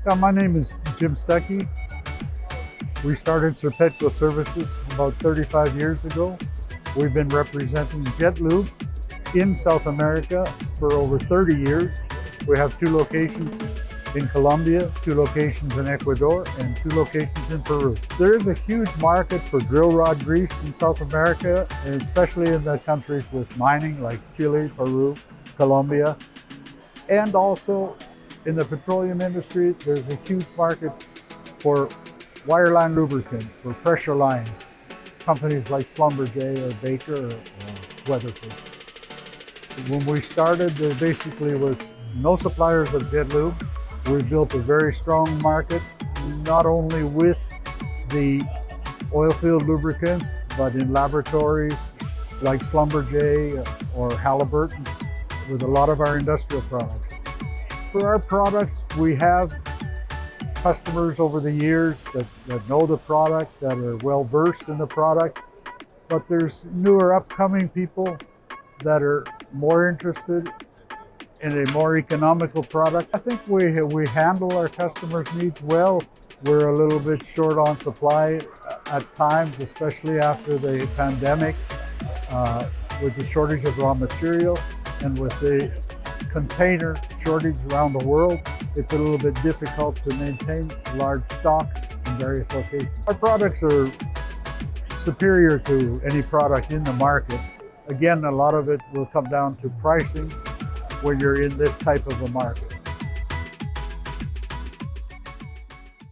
My name is Jim Stuckey. We started SERPETCO Services about 35 years ago. We've been representing Jet-Lube in South America for over 30 years. We have 2 locations in Colombia, 2 locations in Ecuador, and 2 locations in Peru. There is a huge market for drill rod grease in South America, and especially in the countries with mining like Chile, Peru, Colombia, and also in the petroleum industry. There's a huge market for wireline lubricant, for pressure lines, companies like Schlumberger or Baker or Weatherford. When we started, there basically was no suppliers of Jet-Lube. We built a very strong market, not only with the oil field lubricants, but in laboratories like Schlumberger or Halliburton, with a lot of our industrial products. For our products, we have customers over the years that know the product, that are well versed in the product, but there's newer upcoming people that are more interested in a more economical product. I think we handle our customers' needs well. We're a little bit short on supply at times, especially after the pandemic, with the shortage of raw material and with the container shortage around the world. It's a little bit difficult to maintain large stock in various locations. Our products are superior to any product in the market. Again, a lot of it will come down to pricing when you're in this type of a market.